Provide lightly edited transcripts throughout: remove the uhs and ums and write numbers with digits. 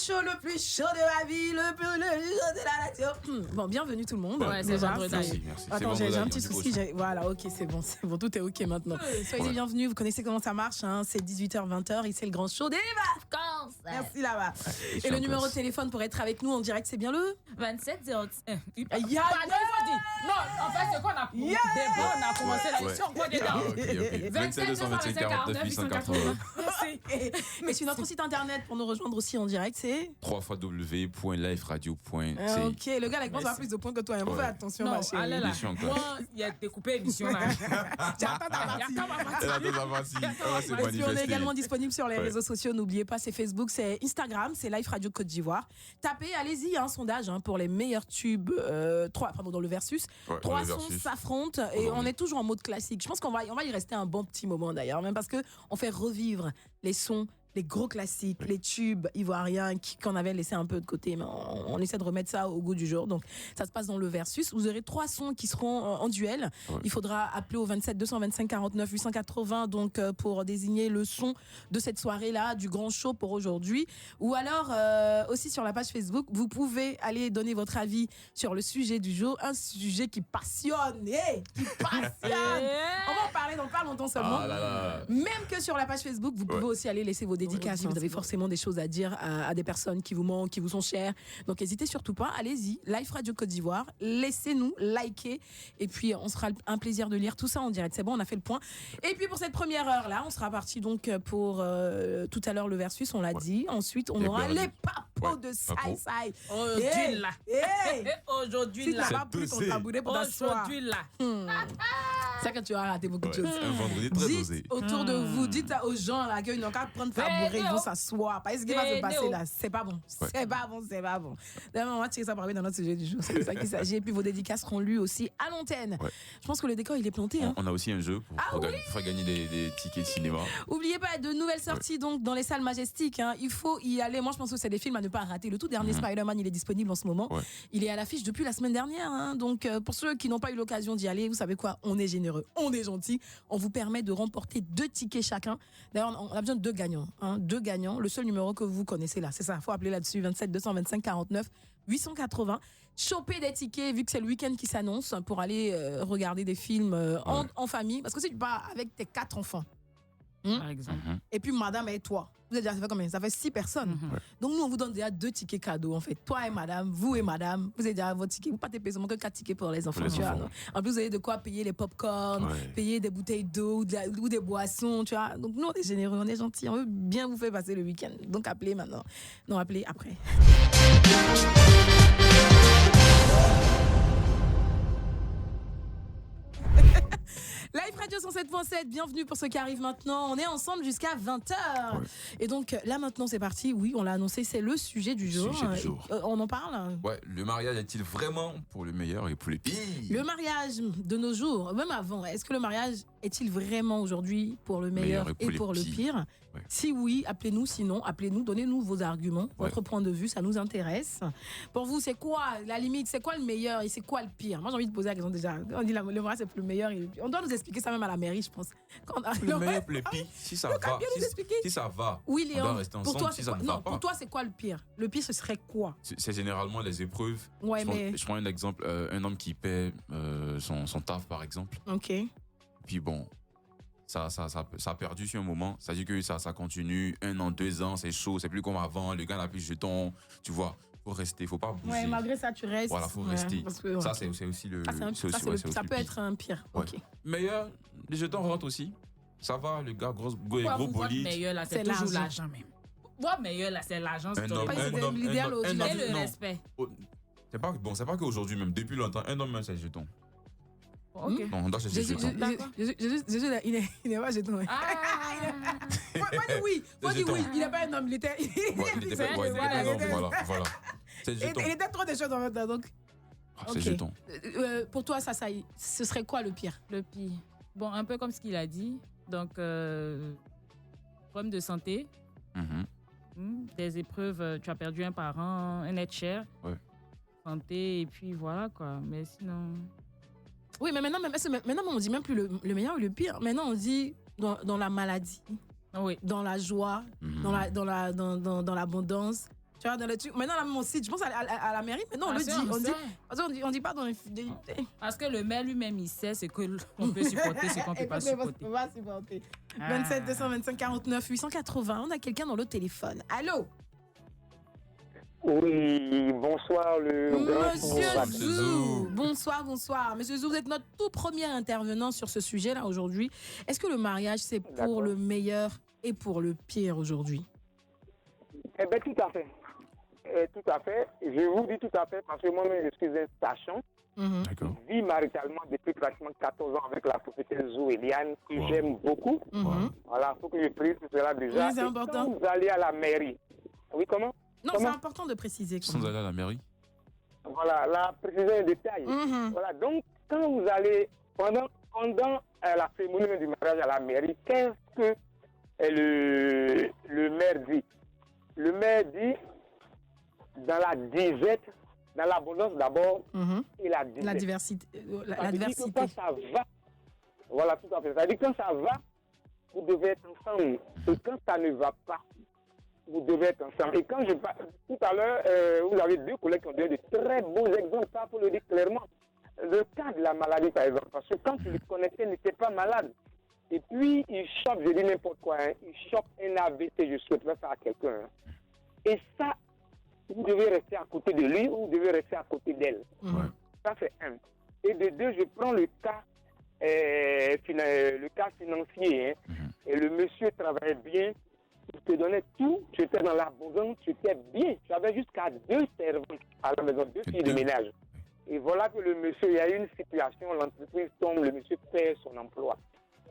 show le plus chaud de la vie, le plus chaud de la nature. Bon, bienvenue tout le monde. Ouais, c'est vendredi. Merci. Attends, j'ai un petit souci. Voilà, ok, c'est bon, tout est ok maintenant. Soyez les bienvenus, vous connaissez comment ça marche, hein, c'est 18h, 20h, et c'est le grand show des vacances. Merci là-bas. Et le numéro de téléphone pour être avec nous en direct, c'est bien le 27 0. Non, en fait, c'est qu'on a on a commencé la mission. Ok. 27 225 49 880. Et sur notre site internet pour nous rejoindre aussi en direct, c'est www.liferadio.ca. ok, le gars avec moi, ça a plus de points que toi. Fais attention, ma chérie. Allez là. Moi, il y a découpé émission là. J'attends ta partie. C'est Et puis on est manifesté. également disponible sur les réseaux sociaux. N'oubliez pas, c'est Facebook, c'est Instagram, c'est Live Radio Côte d'Ivoire. Tapez, allez-y, un sondage pour les meilleurs tubes. Dans le versus. Ouais, Trois dans le sons versus. s'affrontent et on est toujours en mode classique. Je pense qu'on va y rester un bon petit moment d'ailleurs, même parce que on fait revivre les sons, les gros classiques, les tubes ivoiriens qu'on avait laissé un peu de côté, mais on essaie de remettre ça au goût du jour. Donc ça se passe dans le versus. Vous aurez 3 sons qui seront en duel. Ouais. Il faudra appeler au 27 225 49 880 donc pour désigner le son de cette soirée là, du grand show pour aujourd'hui. Ou alors aussi sur la page Facebook, vous pouvez aller donner votre avis sur le sujet du jour, un sujet qui passionne, qui passionne. On va en parler dans pas longtemps seulement. Ah là là. Même que sur la page Facebook, vous pouvez aussi aller laisser vos dédicaces. Si vous avez forcément des choses à dire à des personnes qui vous manquent, qui vous sont chères. Donc, n'hésitez surtout pas. Allez-y. Live Radio Côte d'Ivoire. Laissez-nous liker. Et puis, on sera un plaisir de lire tout ça en direct. C'est bon, on a fait le point. Et puis, pour cette première heure-là, on sera parti donc pour tout à l'heure le versus, on l'a dit. Ensuite, on aura les papos de Sai Sai. Aujourd'hui là. Aujourd'hui Si là. tu n'as pas pris ton tabouret pour t'asseoir. Aujourd'hui là. C'est que tu as raté beaucoup de choses. Un vendredi très Dites osé. autour de vous, dites aux gens là qu'ils n'ont qu'à prendre tabouret, ils vont s'asseoir. Parce que ce qui va se passer là, c'est pas bon. C'est pas bon. D'ailleurs, on va tirer ça pour arriver dans notre sujet du jour. C'est de ça qu'il s'agit. Et puis vos dédicaces seront lues aussi à l'antenne. Ouais. Je pense que le décor il est planté. Hein. On a aussi un jeu pour faire gagner des tickets de cinéma. Oubliez pas de nouvelles sorties donc dans les salles majestiques. Hein. Il faut y aller. Moi, je pense que c'est des films à ne pas rater. Le tout dernier Spider-Man, il est disponible en ce moment. Ouais. Il est à l'affiche depuis la semaine dernière. Hein. Donc, pour ceux qui n'ont pas eu l'occasion d'y aller, vous savez quoi? On est généreux, on est gentil. On vous permet de remporter 2 tickets chacun. D'ailleurs, on a besoin de 2 gagnants. Hein. 2 gagnants. Le seul numéro que vous connaissez là, c'est ça. Il faut appeler là-dessus 27 225 49 880. Choper des tickets vu que c'est le week-end qui s'annonce pour aller regarder des films en famille. Parce que si tu pars avec tes 4 enfants, Par exemple. et puis madame et toi, vous avez déjà fait combien? Ça fait 6 personnes. Donc nous, on vous donne déjà 2 tickets cadeaux en fait. Toi et madame, vous et madame, vous avez déjà votre ticket. Vous partez payer seulement que 4 tickets pour les enfants. les Tu vois, enfants. non? En plus, vous avez de quoi payer les pop-corn, payer des bouteilles d'eau ou des boissons. Tu vois. Donc nous, on est généreux, on est gentils. On veut bien vous faire passer le week-end. Donc appelez maintenant. Non, appelez après. Live Radio 107.7, bienvenue pour ceux qui arrivent maintenant. On est ensemble jusqu'à 20h. Ouais. Et donc là maintenant c'est parti, oui, on l'a annoncé, c'est le sujet du jour. On en parle? Ouais, le mariage est-il vraiment pour le meilleur et pour les pires? Le mariage de nos jours, même avant, est-ce que le mariage est-il vraiment aujourd'hui pour le meilleur et pour le pire? Ouais. Si oui, appelez-nous, sinon, appelez-nous, donnez-nous vos arguments, votre point de vue, ça nous intéresse. Pour vous, c'est quoi la limite? C'est quoi le meilleur et c'est quoi le pire? Moi, j'ai envie de poser la question déjà. On dit le mariage, c'est pour le meilleur et le pire. On doit nous expliquer ça même à la mairie, je pense. Le meilleur pour le pire, si ça va. Si ça va, oui, on Léon, doit rester ensemble. pour toi, si ça ne va pas. pour toi, c'est quoi le pire? Le pire, ce serait quoi? C'est généralement les épreuves. Ouais, Je prends un exemple, un homme qui paie son taf, par exemple. Ok. Puis bon, ça a perdu sur un moment. Ça dit que ça continue 1 an, 2 ans, c'est chaud, c'est plus comme avant. Le gars n'a plus de jetons, tu vois. Faut rester, faut pas bouger. Ouais, malgré ça, tu restes. Voilà, faut rester. Parce que, Ça, c'est aussi le. ça peut être un pire. Ouais. Ok. Meilleur, les jetons rentrent aussi. Ça va, le gars, gros Votre bolide. meilleur là, c'est toujours l'argent même. Votre meilleur là, c'est l'argent. Un homme, l'idéal Et le non. respect. C'est pas qu'aujourd'hui même, depuis longtemps, un homme, c'est jeton. Ok. Non, on doit chercher Jésus, jeton. il n'est pas jeton. Faut dire oui, il n'est pas un homme, il était. Voilà. C'est jeton. Il était trop de choses en même temps, donc. C'est jeton. Pour toi, ça, ce serait quoi le pire? Le pire. Bon, un peu comme ce qu'il a dit. Donc, problème de santé. Des épreuves, tu as perdu un parent, un être cher. Ouais. Santé, et puis voilà quoi. Mais sinon. Oui, mais maintenant on dit même plus le meilleur ou le pire. Maintenant, on dit dans la maladie, Oui. dans la joie, dans l'abondance. Tu vois, dans le truc. Maintenant, là, mon site, je pense à la mairie, mais non, on le dit. On dit pas dans les fidélités. Parce que le maire lui-même, il sait ce qu'on peut supporter, ce qu'on peut pas supporter. 27 225 49 880. On a quelqu'un dans le téléphone. Allô? Oui, bonsoir Monsieur Zou. Bonsoir. Monsieur Zou, vous êtes notre tout premier intervenant sur ce sujet-là aujourd'hui. Est-ce que le mariage, c'est pour le meilleur et pour le pire aujourd'hui? Eh bien, tout à fait. Tout à fait. Je vous dis tout à fait parce que moi-même, je suis un sachant. D'accord. Je vis maritalement depuis pratiquement 14 ans avec la prophétesse Zou Eliane, que j'aime beaucoup. Voilà, il faut que je prise cela déjà. Oui, c'est important. Quand vous allez à la mairie. Oui, comment? Non, c'est important de préciser. Sans aller à la mairie. Voilà, là, préciser un détail. Voilà, donc, quand vous allez, pendant la cérémonie du mariage à la mairie, qu'est-ce que le maire dit? Le maire dit, dans la disette, dans l'abondance d'abord, et la disette. La diversité. La diversité. Quand ça va, voilà, tout à fait. Ça dit quand ça va, vous devez être ensemble. Et quand ça ne va pas, vous devez être ensemble. Et quand je parle, tout à l'heure, vous avez deux collègues qui ont donné de très beaux exemples, ça pour le dire clairement. Le cas de la maladie, par exemple, parce que quand tu le connaissais, il n'était pas malade. Et puis, il chope, je dis n'importe quoi, il chope un AVC, je souhaiterais ça à quelqu'un. Et ça, vous devez rester à côté de lui ou vous devez rester à côté d'elle. Ça, c'est un. Et de deux, je prends le cas financier. Et le monsieur travaillait bien, il te donnait tout, tu étais dans l'abondance, tu étais bien. Tu avais jusqu'à 2 servantes à la maison, 2 filles de ménage. Et voilà que le monsieur, il y a eu une situation, l'entreprise tombe, le monsieur perd son emploi.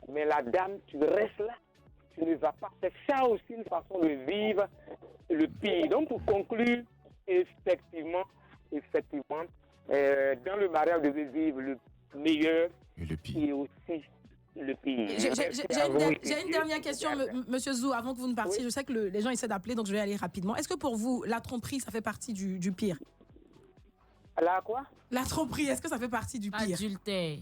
Mais la dame, tu restes là, tu ne vas pas. C'est ça aussi une façon de vivre le pire. Donc pour conclure, effectivement, dans le mariage, vous devez vivre le meilleur et le pire. Et aussi le pire. J'ai une dernière question, Monsieur Zou, avant que vous ne partiez. Je sais que les gens essaient d'appeler, donc je vais aller rapidement. Est-ce que pour vous, la tromperie, ça fait partie du pire? La quoi? La tromperie, est-ce que ça fait partie du pire? Adultère.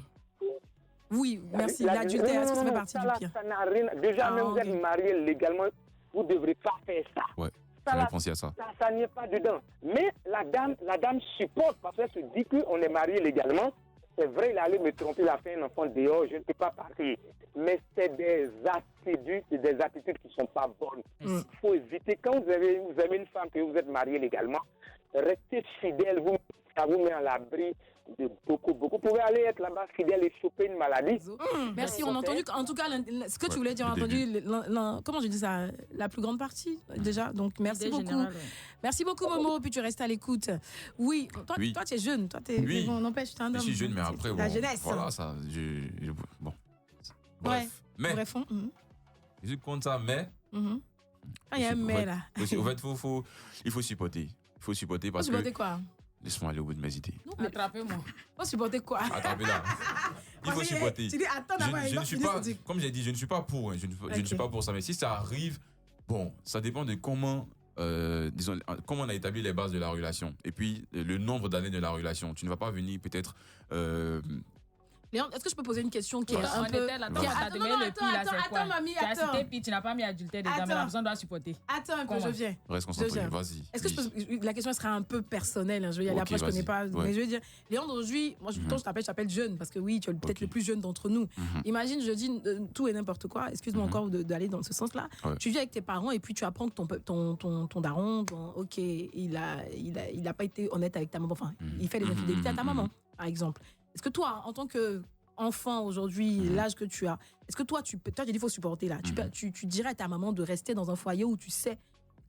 Oui, merci. L'adultère, est-ce que ça fait partie du pire? Ça n'a rien. Déjà, même vous êtes marié légalement, vous ne devrez pas faire ça. Ouais, j'avais pensé à ça. Ça n'y est pas dedans. Mais la dame supporte parce qu'elle se dit qu'on est marié légalement. C'est vrai, il allait me tromper, il a fait un enfant dehors, je ne peux pas partir. Mais c'est des attitudes qui ne sont pas bonnes. Il faut éviter. Quand vous avez une femme que vous êtes marié légalement, restez fidèle, ça vous met à l'abri de beaucoup. Vous pouvez aller être là-bas fidèle et choper une maladie. Merci, on a entendu, en tout cas, ce que tu voulais dire, on a entendu, comment je dis ça, la plus grande partie, déjà. Donc, merci beaucoup. Général, Merci beaucoup, Momo, puis tu restes à l'écoute. Oui, toi, tu es jeune, toi, t'es, oui. bon, n'empêche, tu es un homme. Je suis jeune, mais après, la jeunesse. Voilà, ça, bon. Bref, ouais. mais, bref, je compte ça, mais... Ah, il y a un mais, là. En fait, il faut supporter. Il faut supporter parce supporter quoi? Laisse-moi aller au bout de mes idées. Attrapez-moi. Faut supporter quoi? Attrapez-là. Il faut supporter. Tu dis, attends, je ne suis pas, comme j'ai dit, je ne suis pas pour. Je ne suis pas pour ça. Mais si ça arrive, bon, ça dépend de comment, disons, comment on a établi les bases de la relation. Et puis, le nombre d'années de la relation. Tu ne vas pas venir peut-être... Léon, est-ce que je peux poser une question qui est un peu... Attends, mamie, tu as cité, puis tu n'as pas mis adultère dedans, mais la personne doit supporter. Attends un peu, je viens. Reste concentré, vas-y. Est-ce que la question sera un peu personnelle, je vais y aller après, je ne connais pas. Mais je veux dire, Léon, aujourd'hui, moi, je t'appelle jeune, parce que oui, tu es peut-être le plus jeune d'entre nous. Imagine, je dis tout et n'importe quoi, excuse-moi encore d'aller dans ce sens-là. Tu vis avec tes parents et puis tu apprends que ton daron, ok, il n'a pas été honnête avec ta maman, enfin, il fait des infidélités à ta maman, par exemple. Est-ce que toi, en tant qu'enfant aujourd'hui, l'âge que tu as, est-ce que toi, tu dis qu'il faut supporter là, tu dirais à ta maman de rester dans un foyer où tu sais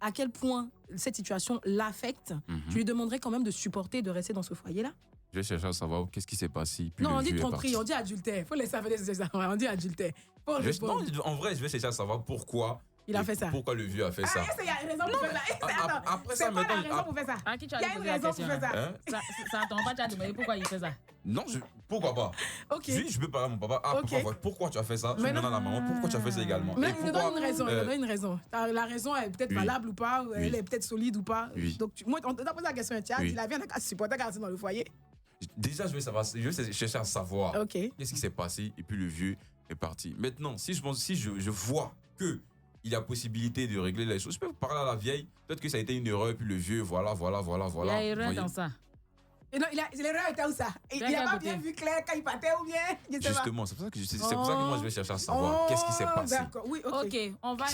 à quel point cette situation l'affecte, tu lui demanderais quand même de supporter, de rester dans ce foyer-là? Je vais chercher à savoir qu'est-ce qui s'est passé. Non, on dit tromperie, on dit adultère. Il faut laisser ça, on dit adultère. En vrai, je vais chercher à savoir pourquoi. Il a fait ça. Pourquoi le vieux a fait ça? Il y a une raison pour faire ça. Après ça, c'est pas la raison pour faire ça. À qui tu as Il y a une raison pour faire ça. Ça attend pas, tu as demandé pourquoi il fait ça. Non, pourquoi pas? Ok. Je peux parler à mon papa. Pourquoi tu as fait ça? Je demande à la maman pourquoi tu as fait ça également. Mais il donne une raison. Il donne une raison. La raison est peut-être valable ou pas, elle est peut-être solide ou pas. Donc, moi, on t'a posé la question, tu as dit, la vie, on a supporté qu'elle reste dans le foyer. Déjà, je vais chercher à savoir qu'est-ce qui s'est passé et puis le vieux est parti. Maintenant, si je vois que il y a possibilité de régler les choses. Je peux parler à la vieille. Peut-être que ça a été une erreur, puis le vieux, voilà. Il y a erreur dans ça. Et non, l'erreur était où ça? Il n'a pas bien vu clair quand il partait ou bien? Justement, c'est pour ça que moi je vais chercher à savoir qu'est-ce qui s'est passé. D'accord, oui, Ok, on va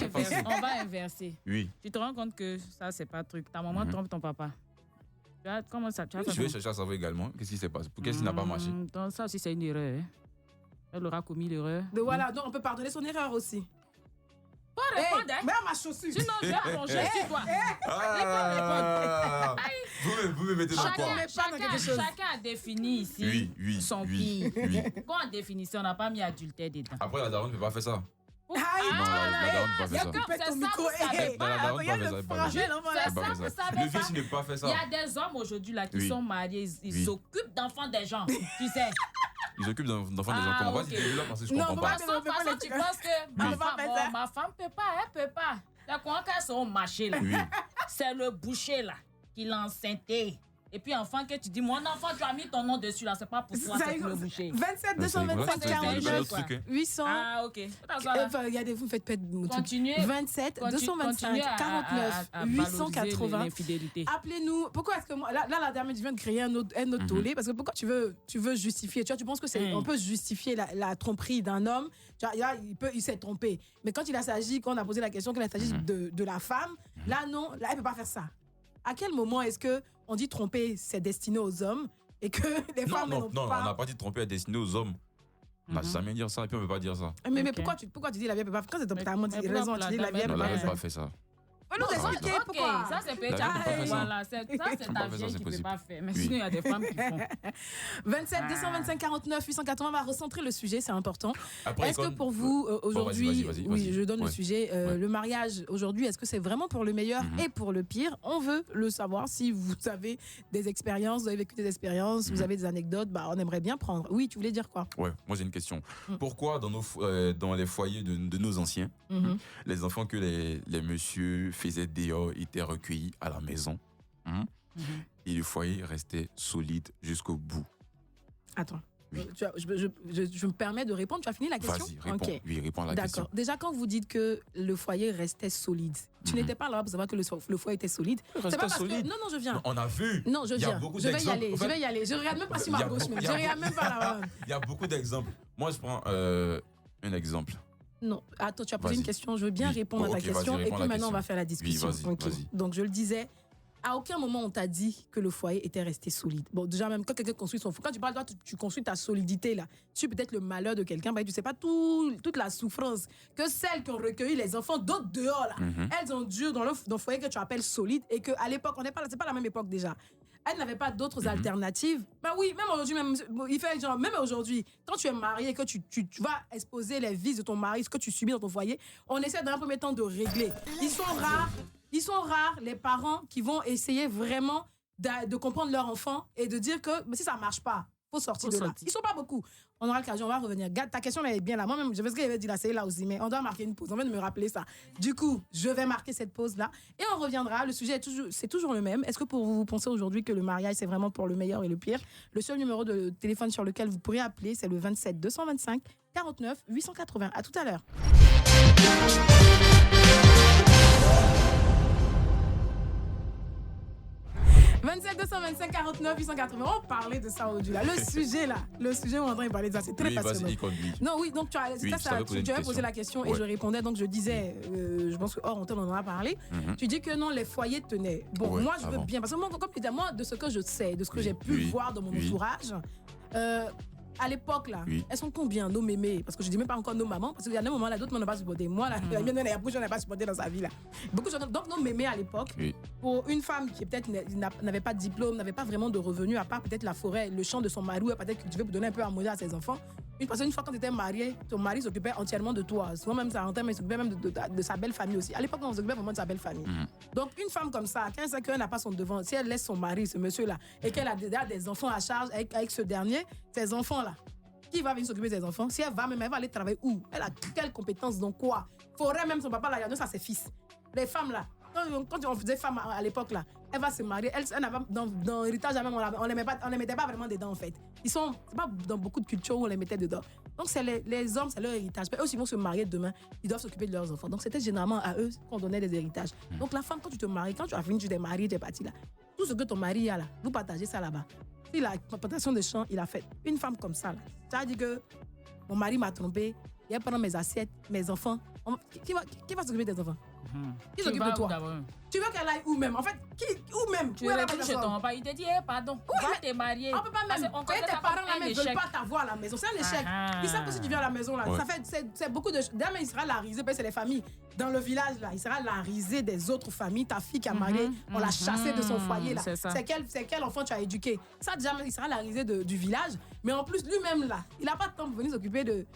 inverser. Oui. Tu te rends compte que ça, c'est pas truc. Ta maman trompe ton papa. Comment ça? Je vais chercher à savoir également qu'est-ce qui s'est passé. Qu'est-ce qui n'a pas marché. Donc, ça aussi, c'est une erreur. Hein. Elle aura commis l'erreur. Donc voilà, donc on peut pardonner son erreur aussi. Pas répondre, hein? Mais à ma chaussure. Sinon, je vais plonger sur toi. Vous me mettez dans quoi? Chacun a défini ici son pire. Quand on définit ça, on n'a pas mis adultère dedans. Après, la daronne ne peut pas faire ça. Non, la daronne ne peut pas faire ça. C'est ça, vous savez pas. Le vieux, s'il ne peut pas faire ça. Il y a des hommes aujourd'hui là qui sont mariés, ils s'occupent d'enfants des gens, tu sais. Ils s'occupent d'enfants des gens. Comment vas-y, dis-le parce que je comprends pas. De toute façon, tu penses que ma femme peut pas, elle peut pas. Quand elles sont au marché là, c'est le boucher là qui l'a enceinté. Et puis enfin que tu dis, mon enfant, tu as mis ton nom dessus là, c'est pas pour toi, c'est pour le boucher. 27 225 49 800. Ah ok. Regardez, vous faites continuez. 27 225 49 880. Appelez-nous. Pourquoi est-ce que moi, là la dame vient de créer un autre tollé, parce que pourquoi tu veux justifier, tu penses que c'est on peut justifier la tromperie d'un homme. Là, il s'est trompé. Mais quand il s'agit, quand on a posé la question, quand il s'agit de la femme, là non, là elle peut pas faire ça. À quel moment est-ce que on dit tromper, c'est destiné aux hommes et que les femmes non, on n'a pas dit tromper, c'est destiné aux hommes. On n'a jamais dit ça et puis on ne peut pas dire ça. Mais pourquoi tu dis la vieille peut pas faire? Quand c'est ta raison, tu dis la vieille peut pas faire ça. Non, la vieille n'a pas fait ça. Non, pourquoi? Ça, c'est peut-être voilà, ça, c'est ta vieille qui ne peut pas faire. Mais sinon, il y a des femmes qui font. 27 225 49 880, on va recentrer le sujet, c'est important. Après, est-ce que pour vous, aujourd'hui, vas-y. je donne le sujet, le mariage aujourd'hui, est-ce que c'est vraiment pour le meilleur et pour le pire? On veut le savoir. Si vous avez des expériences, vous avez vécu des expériences, vous avez des anecdotes, on aimerait bien prendre. Oui, tu voulais dire quoi? Ouais, moi j'ai une question. Pourquoi dans les foyers de nos anciens, les enfants que les messieurs faisaient dehors étaient recueillis à la maison et le foyer restait solide jusqu'au bout? Attends. Oui. Je me permets de répondre. Tu as fini la question? Vas-y, réponds. Okay. Oui, réponds à la question. D'accord. Déjà, quand vous dites que le foyer restait solide, tu n'étais pas là pour savoir que le foyer était solide. C'est pas parce solide. Que... Non, je viens. On a vu. Non, je viens. Je vais y aller. Je regarde même pas sur ma gauche. Je regarde même pas là. Il y a beaucoup d'exemples. Moi, je prends un exemple. Non, attends, tu as posé une question. Je veux bien répondre à ta question. Et puis maintenant, on va faire la discussion. Oui, vas-y. Donc, je le disais. À aucun moment on t'a dit que le foyer était resté solide. Bon, déjà même quand quelqu'un construit son foyer, quand tu parles, toi, tu construis ta solidité là. Tu peut-être le malheur de quelqu'un, tu sais pas toute la souffrance que celles qui ont recueilli les enfants d'autres dehors là. Elles ont dû dans le foyer que tu appelles solide et que à l'époque c'est pas la même époque déjà. Elles n'avaient pas d'autres alternatives. Oui, même aujourd'hui, même aujourd'hui, quand tu es marié et que tu vas exposer les vices de ton mari, ce que tu subis dans ton foyer, on essaie dans un premier temps de régler. Ils sont rares les parents qui vont essayer vraiment de comprendre leur enfant et de dire que si ça marche pas, faut sortir de là. Ils sont pas beaucoup. On aura l'occasion, on va revenir. Garde, ta question elle est bien là. Moi-même, je sais ce que j'avais dit là, c'est là aussi, mais on doit marquer une pause. On vient de me rappeler ça. Du coup, je vais marquer cette pause là et on reviendra. Le sujet c'est toujours le même. Est-ce que pour vous pensez aujourd'hui que le mariage c'est vraiment pour le meilleur et le pire? Le seul numéro de téléphone sur lequel vous pourrez appeler, c'est le 27 225 49 880. À tout à l'heure. 27 225 49 880. On parlait de ça aujourd'hui là. Le sujet où on est en train de parler de ça, c'est très passionnant. Non, oui, donc tu avais posé la question et je répondais. Donc je disais, je pense que hors on en a parlé. Tu dis que non, les foyers tenaient. Bon, moi je veux bien parce que moi, comme moi, de ce que je sais, de ce que j'ai pu voir dans mon entourage. À l'époque, là, elles sont combien nos mémés? Parce que je dis même pas encore nos mamans, parce qu'il y a un moment là, d'autres n'ont pas supporté. Moi, là, la mienne, il y a beaucoup de gens qui n'ont pas supporté dans sa vie. Là. Beaucoup de gens, donc, nos mémés à l'époque, pour une femme qui peut-être n'avait pas de diplôme, n'avait pas vraiment de revenus, à part peut-être la forêt, le champ de son mari, ou peut-être cultiver pour donner un peu à manger à ses enfants. Une fois quand tu étais marié, ton mari s'occupait entièrement de toi. Souvent même ça rentrait, mais il s'occupait même de sa belle famille aussi. À l'époque, on s'occupait vraiment de sa belle famille. Donc, une femme comme ça, quand elle sait qu'elle n'a pas son devant, si elle laisse son mari, ce monsieur-là, et qu'elle a des enfants à charge avec ce dernier, ces enfants-là, qui va venir s'occuper des enfants? Si elle va aller travailler où? Elle a quelle compétence? Donc quoi? Faudrait même son papa là, ça c'est fils. Les femmes là, quand on faisait femme à l'époque là, elle va se marier. Elle n'a pas, dans l'héritage, même, on les mettait pas vraiment dedans, en fait. C'est pas dans beaucoup de cultures où on les mettait dedans. Donc, c'est les hommes, c'est leur héritage. Eux aussi, ils vont se marier demain. Ils doivent s'occuper de leurs enfants. Donc, c'était généralement à eux qu'on donnait des héritages. Donc, la femme, quand tu te maries, quand tu as fini, tu t'es marié, tu es parti là. Tout ce que ton mari a là, vous partagez ça là-bas. Si la plantation de champs, il a fait une femme comme ça là. Ça veut dire que mon mari m'a trompé. Il y a pendant mes assiettes, mes enfants. Qui va s'occuper des enfants? Qui s'occupe de toi? Tu veux qu'elle aille où même? En fait, où même? Tu es chez ton papa, il te dit, pardon, va te marier. On peut pas même. Tes parents là ne veulent pas t'avoir à la maison. C'est un échec. Ils savent que si tu viens à la maison là, ça fait c'est beaucoup de. D'ailleurs, il sera la risée, c'est les familles. Dans le village là, il sera la risée des autres familles. Ta fille qui a marié, on l'a chassée de son foyer là. C'est quel enfant tu as éduqué? Ça déjà, il sera la risée du village. Mais en plus, lui-même là, il n'a pas de temps pour venir s'occuper de.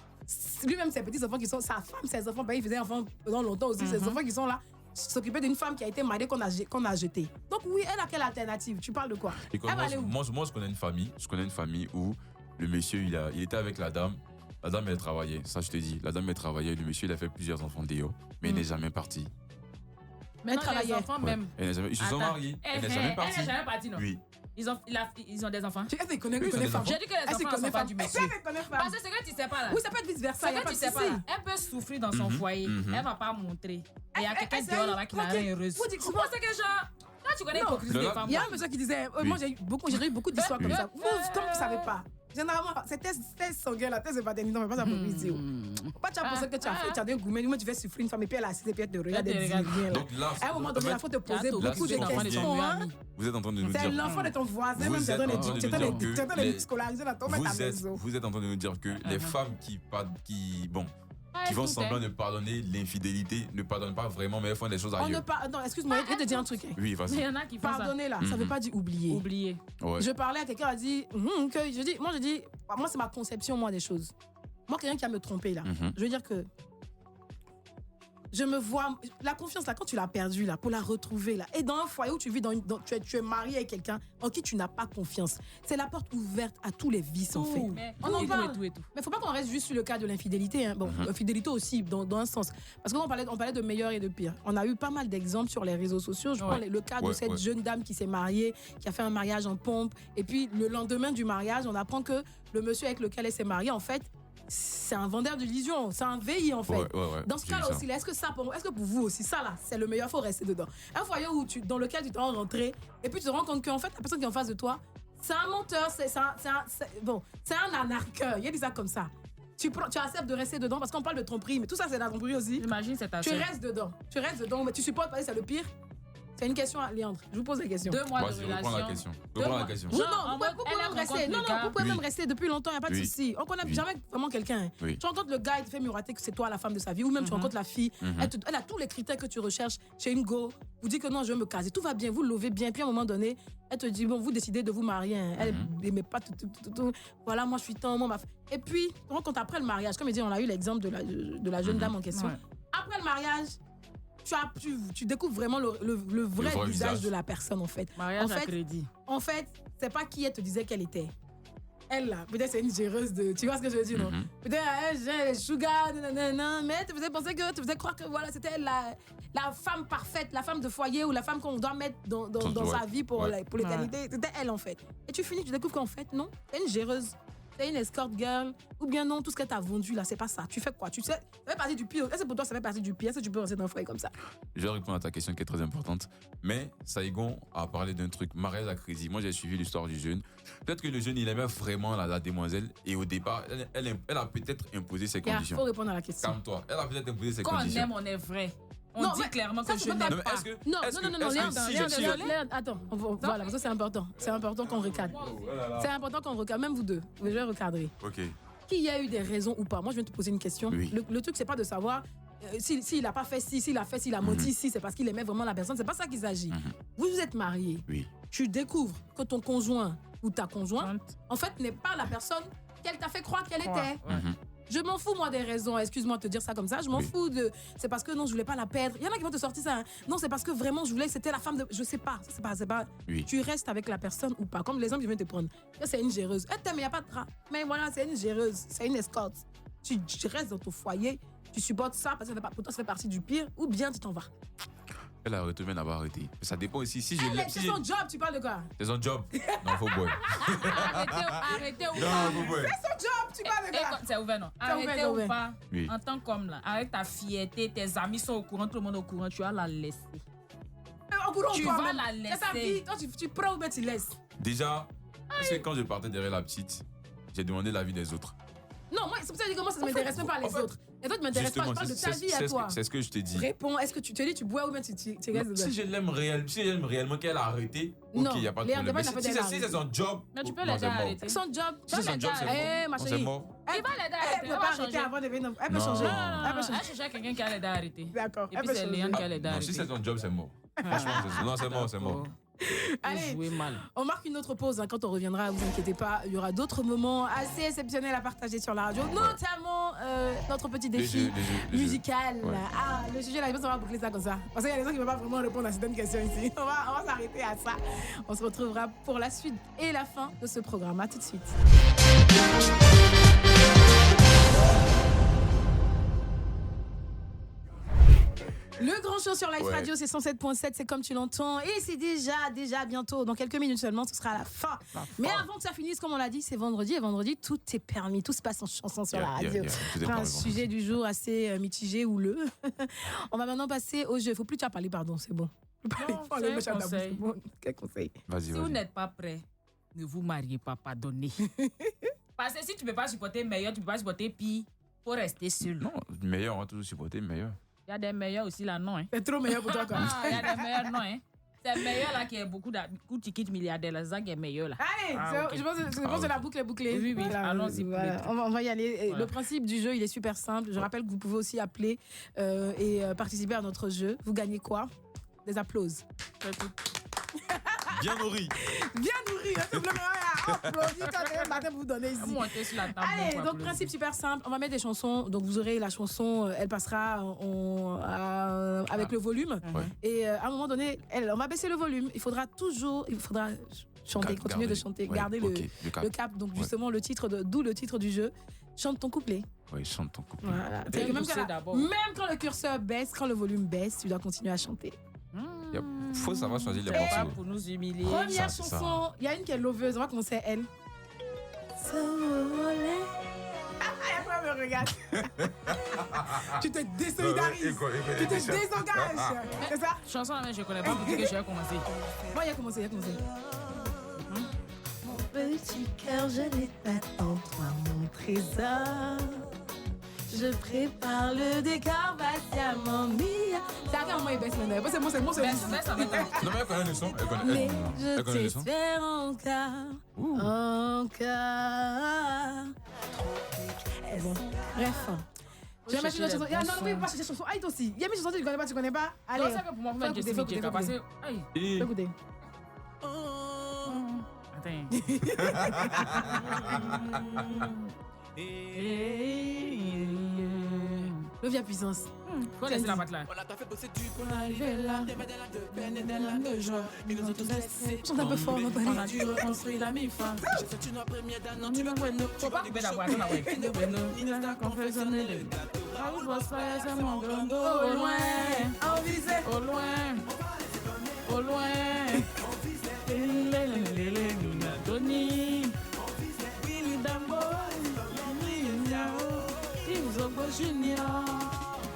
Lui-même, ses petits enfants qui sont. Sa femme, ses enfants, il faisait enfants pendant longtemps aussi. Ses enfants qui sont là, s'occuper d'une femme qui a été mariée, qu'on a jetée. Donc, oui, elle a quelle alternative? Tu parles de quoi? Moi, je connais une famille où le monsieur, il était avec la dame. La dame, elle travaillait. Ça, je te dis. La dame, elle travaillait. Le monsieur, il a fait plusieurs enfants d'Eo. Mais il n'est jamais parti. Mais elle travaillait. Les enfants, même. Ils se sont mariés. Elle n'est jamais partie. Elle n'est jamais partie, non? Oui. Ils ont des enfants. Tu connais J'ai dit que les enfants ne sont pas du monsieur. Parce que c'est que tu sais pas là. Oui, ça peut être vice-versa. C'est que tu sais pas là. Elle peut souffrir dans son foyer. Elle va pas montrer. Il y a quelqu'un dehors là-bas qui la rend heureuse. Vous pensez que genre. Là, tu connais l'hypocrisie des femmes. Il y a un monsieur qui disait. Moi, j'ai eu beaucoup d'histoires comme ça. Vous, comme vous ne savez pas. Généralement, c'était sanguin, la thèse de paternité, mais pas ça pour dire. Pas tu as pensé que tu as fait, tu as des gourmets, moi tu fais souffrir une femme et puis elle a assise et puis elle te regarde et dit. Donc là, à un moment donné, il faut te poser beaucoup de questions. Vous êtes en train de nous dire. C'est l'enfant de ton voisin, même tu es en train de scolariser la tombe à ta maison. Vous êtes en train de nous dire que les femmes qui font semblant de pardonner l'infidélité ne pardonnent pas vraiment, mais elles font des choses ailleurs. Non, excuse-moi, je vais te dire un truc. Oui, vas-y. Il y en a qui font ça. Pardonner là, ça veut pas dire oublier. Oublier. Je parlais à quelqu'un, a dit, moi c'est ma conception moi des choses. Moi quelqu'un qui a me trompé là, je veux dire que je me vois la confiance là quand tu l'as perdue là pour la retrouver là et dans un foyer où tu vis tu es marié avec quelqu'un en qui tu n'as pas confiance, c'est la porte ouverte à tous les vices en fait. On en parle. Mais faut pas qu'on reste juste sur le cas de l'infidélité hein. Bon, l'infidélité aussi dans un sens parce qu'on parlait de meilleur et de pire. On a eu pas mal d'exemples sur les réseaux sociaux. Je prends le cas de cette jeune dame qui s'est mariée, qui a fait un mariage en pompe et puis le lendemain du mariage, on apprend que le monsieur avec lequel elle s'est mariée en fait c'est un vendeur d'illusions, c'est un VI en fait. Dans ce cas-là aussi, est-ce que pour vous aussi, ça là, c'est le meilleur, faut rester dedans. Un foyer dans lequel tu t'es rentré et puis tu te rends compte qu'en fait, la personne qui est en face de toi, c'est un menteur, c'est un anarcheur. Il a dit ça comme ça. Tu acceptes de rester dedans parce qu'on parle de tromperie, mais tout ça c'est de la tromperie aussi. Imagine cette Tu restes dedans, mais tu supportes pas, c'est le pire. C'est une question à Léandre. Je vous pose la question. 2 mois de relation. Reprends la question. Reprends la question. Non, vous pouvez même rester. Non, vous pouvez même rester depuis longtemps, il n'y a pas de souci. On connaît jamais vraiment quelqu'un. Tu rencontres le gars, il te fait miroiter que c'est toi la femme de sa vie, ou même tu rencontres la fille, elle a tous les critères que tu recherches chez une go. Vous dites que non, je veux me caser. Tout va bien, vous lovez bien. Puis à un moment donné, elle te dit, bon, vous décidez de vous marier. Elle n'aimait pas tout. Voilà, moi je suis tant, moi ma fille. Et puis, tu rencontres après le mariage. Comme il dit, on a eu l'exemple de la jeune dame en question. Après le mariage, tu découvres vraiment le vrai visage de la personne en fait. Mariage à crédit. En fait, c'est pas qui elle te disait qu'elle était. Elle là, peut-être c'est une géreuse de. Tu vois ce que je veux dire, non? Peut-être j'ai sugar, mais tu faisais croire que voilà, c'était la femme parfaite, la femme de foyer ou la femme qu'on doit mettre dans sa vie pour l'éternité. C'était elle en fait. Et tu découvres qu'en fait, non, c'est une géreuse. C'est une escort girl, ou bien non, tout ce que tu as vendu là, c'est pas ça. Tu fais quoi? Tu sais, ça fait partie du pire. Est-ce que pour toi, ça fait partie du pire? Est-ce que tu peux rester dans un foyer comme ça? Je vais répondre à ta question qui est très importante. Mais Saigon a parlé d'un truc, mariage à crédit. Moi, j'ai suivi l'histoire du jeune. Peut-être que le jeune, il aimait vraiment la demoiselle. Et au départ, elle a peut-être imposé ses conditions. Il faut répondre à la question. Calme-toi. Elle a peut-être imposé ses conditions. conditions. Quand on aime, on est vrai. On dit clairement que je n'aime pas. Non, Léandre, attends, voilà, ça c'est important. C'est important qu'on recadre. C'est important qu'on recadre, même vous deux. Je vais recadrer. Ok. Qu'il y a eu des raisons ou pas. Moi, je viens te poser une question. Oui. Le truc, c'est pas de savoir s'il a pas fait ci, s'il a fait, s'il a menti ci, c'est parce qu'il aimait vraiment la personne. C'est pas ça qu'il s'agit. Vous êtes mariés. Oui. Tu découvres que ton conjoint ou ta conjointe, en fait, n'est pas la personne qu'elle t'a fait croire qu'elle était. Je m'en fous, moi, des raisons. Excuse-moi de te dire ça comme ça. Je m'en fous de. C'est parce que non, je voulais pas la perdre. Il y en a qui vont te sortir ça. Hein. Non, c'est parce que vraiment, je voulais que c'était la femme de. Je sais pas. C'est pas. Oui. Tu restes avec la personne ou pas. Comme l'exemple que je viens de te prendre. C'est une géreuse. Elle t'aime, il n'y a pas de drap. Mais voilà, c'est une géreuse. C'est une escorte. Tu restes dans ton foyer. Tu supportes ça parce que pour toi, ça fait partie du pire. Ou bien tu t'en vas. Elle a arrêté, mais elle n'a pas arrêté. Ça dépend aussi. Si je l'aime. C'est son job, tu parles de quoi? C'est son job. Non, faut boire. Arrêtez ou Non, pas. faut boire. C'est son job, tu parles de quoi? C'est ouvert, non? C'est ouvert, Arrêtez c'est ou ouvert. pas. Oui. En tant qu'homme, là, avec ta fierté, tes amis sont au courant, tout le monde est au courant, tu vas la laisser. Tu vas la C'est ta laisser. vie. Toi, tu prends ou bien tu laisses? Déjà, parce que quand je partais derrière la petite, j'ai demandé l'avis des autres. Non, moi, c'est pour ça que je dis comment ça ne m'intéresse même pas les autres. Et toi, tu m'intéresses pas, je parle de ta vie à toi. C'est ce que je t'ai dit. Réponds, est-ce que tu te dis, tu bois ou bien tu restes dedans? Si je l'aime réellement qu'elle a arrêté, Non, ok, il n'y a pas de Léa, problème. d'abord, Mais il a fait si des c'est son job, Mais tu peux non, l'aider c'est à mort. arrêter. Son job. Si c'est son job, c'est Eh, ma mort. Non, chérie. c'est mort. Il va l'aider à Elle arrêter. ne peut Elle pas va arrêter changer. avant de venir. Elle peut Non. changer. Non, non, Elle peut non, changer. elle cherche quelqu'un qui a l'aider à arrêter. D'accord. Et Elle puis peut c'est changer. Léon qui a l'aider à Non, arrêter. si c'est son job, c'est mort. Franchement, non, c'est mort, c'est mort. Allez, Jouer mal. on marque une autre pause. Quand on reviendra, vous inquiétez pas, il y aura d'autres moments assez exceptionnels à partager sur la radio, notamment notre petit défi musical. Ouais. Ah, le sujet là, je pense qu'on va boucler ça comme ça. Parce qu'il y a des gens qui ne peuvent pas vraiment répondre à certaines questions ici. On va s'arrêter à ça. On se retrouvera pour la suite et la fin de ce programme. À tout de suite. Le grand show sur Live Radio, c'est 107.7, c'est comme tu l'entends. Et c'est déjà bientôt, dans quelques minutes seulement, ce sera la fin. Mais avant que ça finisse, comme on l'a dit, c'est vendredi. Et vendredi, tout est permis. Tout se passe en chanson sur la radio. Un sujet du jour assez mitigé, houleux. On va maintenant passer au jeu. Il ne faut plus te parler, pardon, c'est bon. Quel conseil? Vas-y, Si vous n'êtes pas prêt, ne vous mariez pas, pardonnez. Parce que si tu ne peux pas supporter meilleur, tu ne peux pas supporter pire, il faut rester seul. Non, meilleur, on va toujours supporter meilleur. Il y a des meilleurs aussi là, non. Hein. C'est trop meilleur pour toi, quoi. Il y a des meilleurs, non. Hein. C'est meilleur là qui a beaucoup de tickets milliardaires. C'est ça qui est meilleur là. Allez, Okay. Je pense que la boucle est bouclée. Oui, Voilà, allons-y. voilà. On va y aller. Voilà. Le principe du jeu, il est super simple. Je rappelle que vous pouvez aussi appeler et participer à notre jeu. Vous gagnez quoi? Des applauses. Bien nourri. Bien nourri, hein, simplement. Applaudis quand même, vous donner ici. Monter sur la table. Allez, donc principe super simple. On va mettre des chansons. Donc vous aurez la chanson, elle passera avec le volume. Ouais. Et à un moment donné, on va baisser le volume. Il faudra chanter, continuer de chanter, garder le cap. Donc justement, d'où le titre du jeu. Chante ton couplet. Oui, chante ton couplet. Voilà. Même quand le curseur baisse, quand le volume baisse, tu dois continuer à chanter. Il faut savoir choisir les Pas morceaux. pour nous humilier. Première Ça, c'est chanson, il y a une qui est loveuse. On va commencer elle. Après, me regarde. Tu te désolidarises. Tu te désengages. C'est ça? Chanson là, je connais pas pour dire que je vais commencer. Bon, il a commencé. Mon petit cœur, je l'ai t'attends, toi mon trésor. Je prépare le décor patiemment mis. C'est à quel moment il baisse maintenant? C'est bon. Ça va être Non, mais elle connaît le son. Mais Elle connaît le je son. t'espère encore. Bon, bref. Je vais mettre une chanson. Non, oui, pas chercher chanson. Ah, toi aussi. Il y a une chanson que tu connais pas. Allez. Non, c'est que pour moi, faut écouter, mettre Jessie parce que. Aïe. Et Écoutez. Le via puissance. Faut laisser la patte là. Chante un peu fort, on On a dû reconstruire la mi-femme. Faut pas couper la voix, attends la voix. Il a confectionné les gâteaux. C'est mon gondo. Au loin, au loin, au loin. Tony, Willy Dambo, Zogo Junior.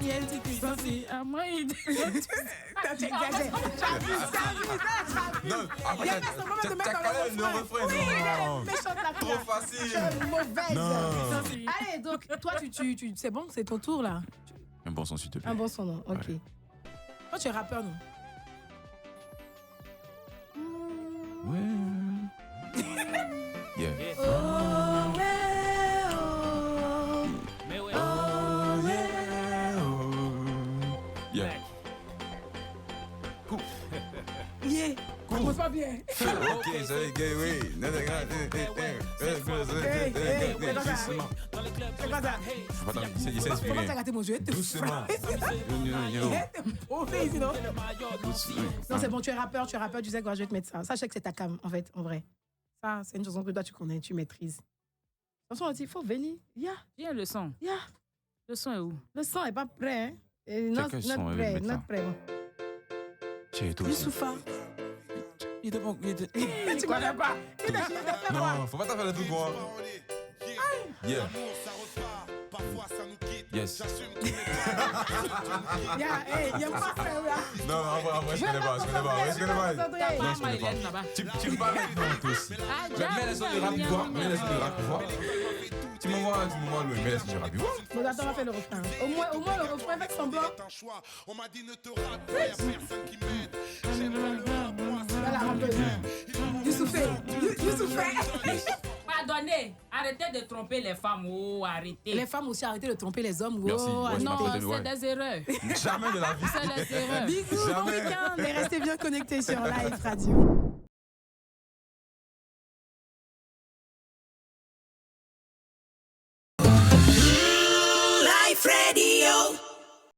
Il y a une petite puissance à moi. non, après, t'as calé le refrain. Trop facile. Mauvaise. Non. Allez, donc toi, c'est bon, c'est ton tour là. Un bon son, s'il te plaît. Un bon son, non. Ok. Ouais. Toi, tu es rappeur, non? Ouais. Yeah. Oh, ouais, oh. Mais ouais. Oh, ouais. Yeah. Yeah. Commence pas bien. Ok, c'est gay, oui. Doucement. C'est quoi ça? Faut pas t'inspirer. Comment t'as gâté mon jeu? Doucement. On fait ici, non? Non, c'est bon, tu es rappeur, tu sais quoi, je vais te mettre ça. Ça, je sais que c'est ta cam, en fait, en vrai. Ça, c'est une chanson que toi, tu connais, tu maîtrises. Attention, il faut venir. Viens le son. Le son est où? Le son est pas prêt, hein? Not Quel son prêt, elle veut not mettre prêt. Tiens, toi aussi. Youssoufa. Il était pas. Tu connais pas. Non, faut pas t'en faire le truc, moi. Yeah. Yes. Il y a pas ça, là. Non, en vrai, je connais pas. Non, je connais pas. Tu me parles maintenant, toi aussi. Mets les sons de rap, voir. Mets les sons de rap, voir. Tu m'envoies loin, mets les sons de rap, voir. Bon, attends, on va faire le refrain. Au moins le refrain avec semblant. On m'a dit ne te rate pas, y'a personne qui m'aide. Voilà, un peu. Youssoufé. Pardonnez, arrêtez de tromper les femmes. Oh, arrêtez. Les femmes aussi, arrêtez de tromper les hommes. Merci. Oh, Ouais, je Non, m'appelle, ouais. c'est des erreurs. Jamais de la vie. C'est des erreurs. bisous, bon Jamais. week-end et restez bien connectés sur Live Radio.